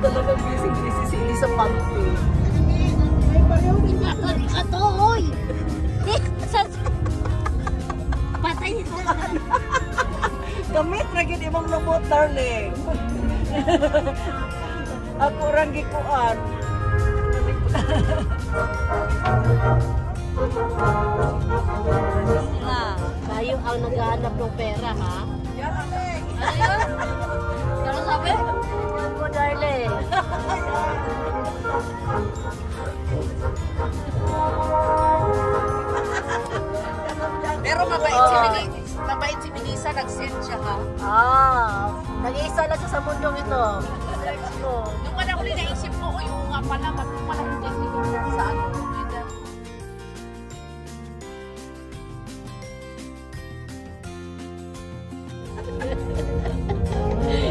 talaga busy si Elisa Pante. Katoy! Patay nito. Gamit na gid imong lubot, darling. Ako rang gikuan. Kayo ang naghahanap ng pera, ha? Yan, Alek. Ano yun? Ano sabi? Yan mo, darling. Pero mabait si Melissa, nag-send siya ha. Nag-iisa lang siya sa mundong ito. Nung wala ko rin naisip ko, uy, oo nga pala, pala hindi sa ano.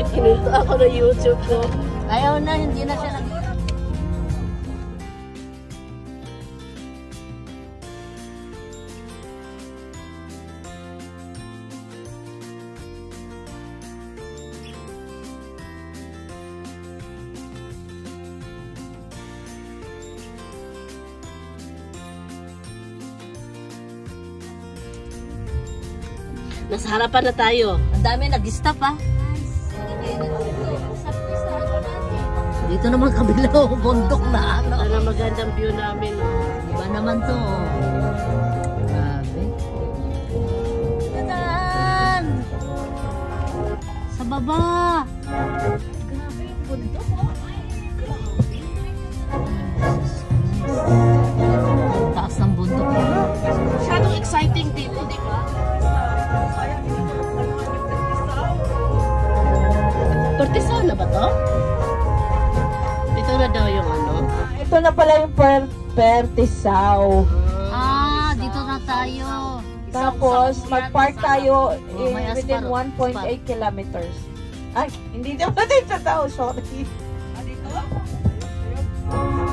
Kinuto ako ng YouTube ko. Ayaw na, hindi na siya nag... Nasa harapan na tayo. Ang dami nag-stop, ha? Dito naman kabila, bundok na ano. Ito na magandang view namin. Iba naman to. Grabe. Tataan! Sa baba! Grabe yung bundok, oh. Taas ng bundok. Masyadong exciting dito, di ba? Pertisaw na ba to? Ito na daw yung ano? Ito na pala yung Pertisaw. Dito na tayo. Tapos, mag-park tayo may within Asparo. 1.8 kilometers. Ay, hindi naman dito daw, sorry.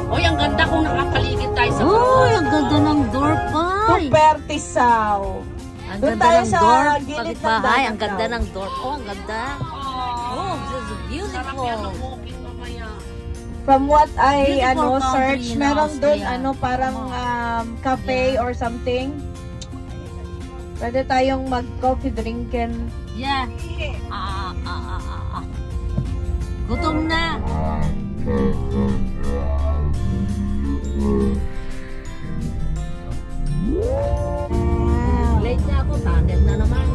Uy, ang ganda kung nakapaligid tayo sa Uy, ang ganda ng door pa. To Pertisaw. Ang Doon ganda tayo ng sa door. gilid ng Kapitbahay, ang dagat ganda daw. ng door. Oh, ang ganda. Oh, this is Sarap beautiful. yan ang walking mamaya. From what I Beautiful country search, in meron doon Austria. parang cafe or something. Pwede tayong mag-coffee drinkin. Yeah. Gutom na. Late na ako, tunnel na naman.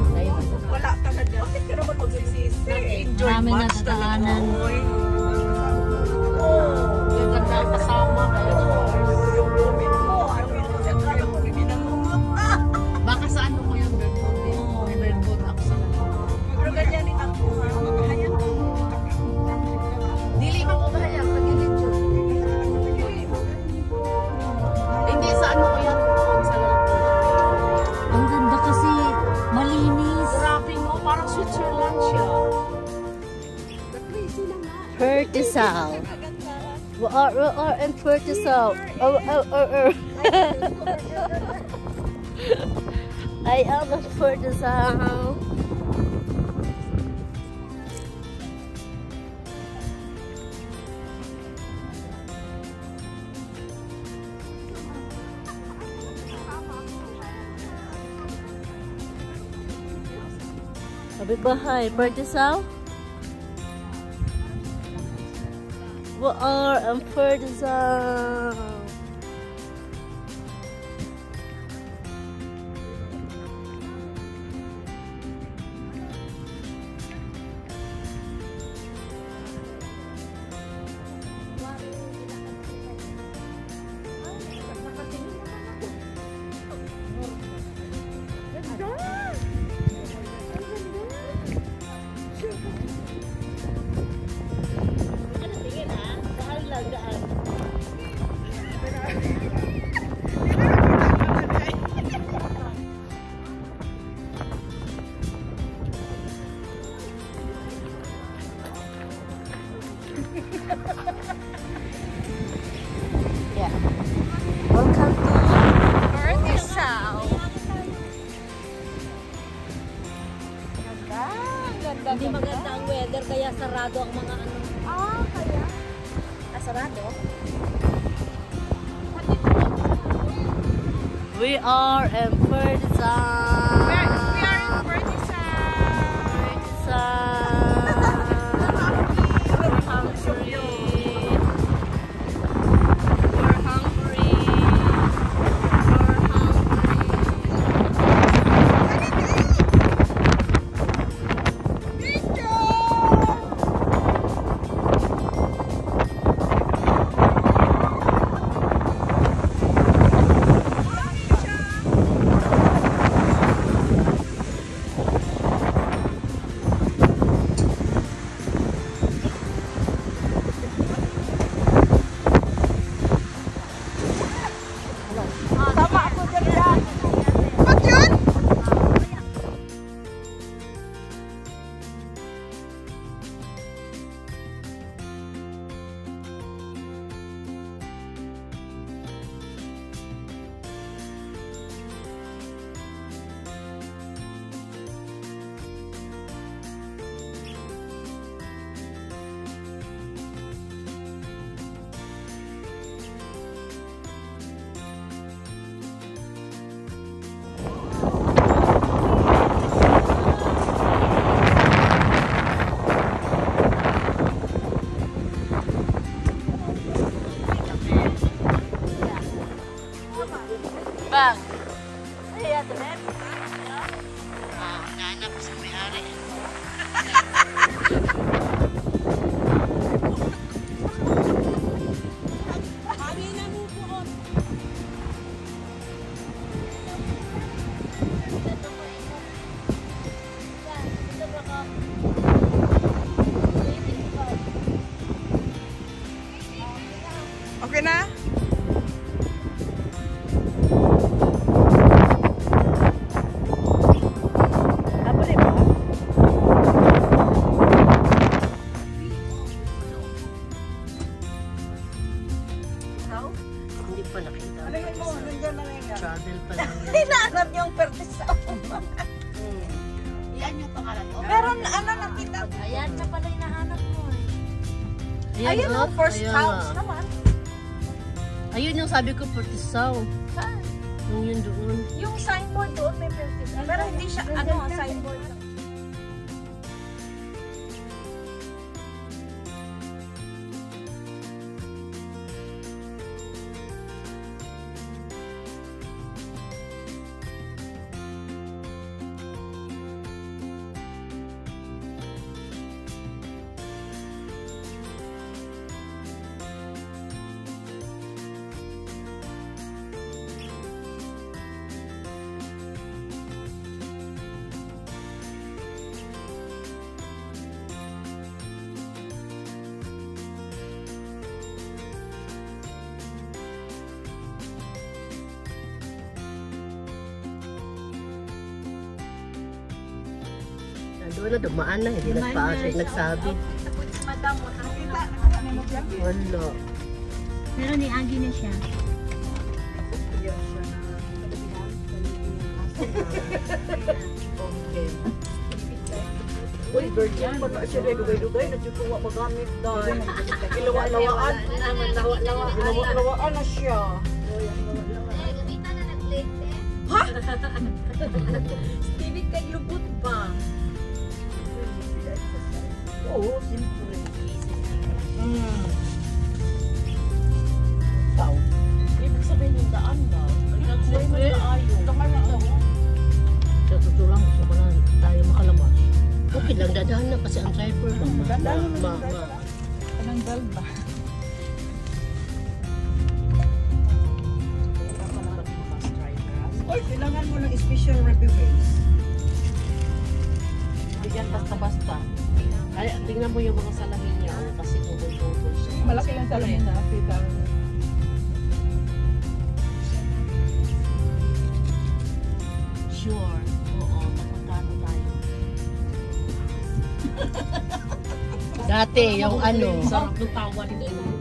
Wala talaga. Bakit ka naman magsisisi? Marami na tataanan. Yung ganda ang kasama. Yung comment mo, kaya mo hindi na Baka sa ano ko yung red coat din. May red coat ako sa Pero ganyanin ako. Hayang ko. Dili man ko bahayag, nagilid yun. Hindi, sa ano ko yan? Sa Ang ganda kasi malinis. grabe no, parang Switzerland siya. Crazy na nga. Pertisaw. We are in Pertisaw. I am in Pertisaw. Kapitbahay, Pertisaw. We are in Pertisaw. Yeah. Welcome to Pertisaw. Ganda. Hindi maganda ang weather kaya sarado ang mga ano. Kaya? We are in Purtisan. We are in Purtisan. We're hungry. We're hungry. Bang. Iya, teman. Nanap sa may-ari. Okay na? Hindi pa nakita. Travel pa lang yan. Hinahanap yung Purtisan. Yan yung pangalan ko. Meron ano nakita. Ayan na pala yung nahanap mo. Ayun oh, ang first ayan house na. naman. Ayun yung sabi ko, Purtisan. Saan? Yung yun doon. Yung signboard doon may Purtisan. Pero hindi siya signboard. Doon na, dumaan na. Hindi nagsabi. Madam, nakita. Wala. Pero ni Agi na siya. Uy, virgin pa na siya. Dugay-dugay. Nagsutuwa magamit dahil. Ilawa-lawaan. Ilawa-lawaan na siya. Ha? Stevie, kay lubot ba? Oo, siyempre. Tao. Ibig sabihin yung daan ba? Ay, ayaw. Tama na daw. Sa totoo lang, gusto ko na tayo makalabas. Okay lang, dadahan na kasi ang driver lang. Pananggal ba? Oy, kailangan mo ng special reviews. Bigyan basta-basta. Kaya tingnan mo yung mga salamin niya kasi tubol-tubol siya. Malaki lang salamin na. Sure. Oo, magkano tayo. Dati, yung ano. Sarap ng tawa nito.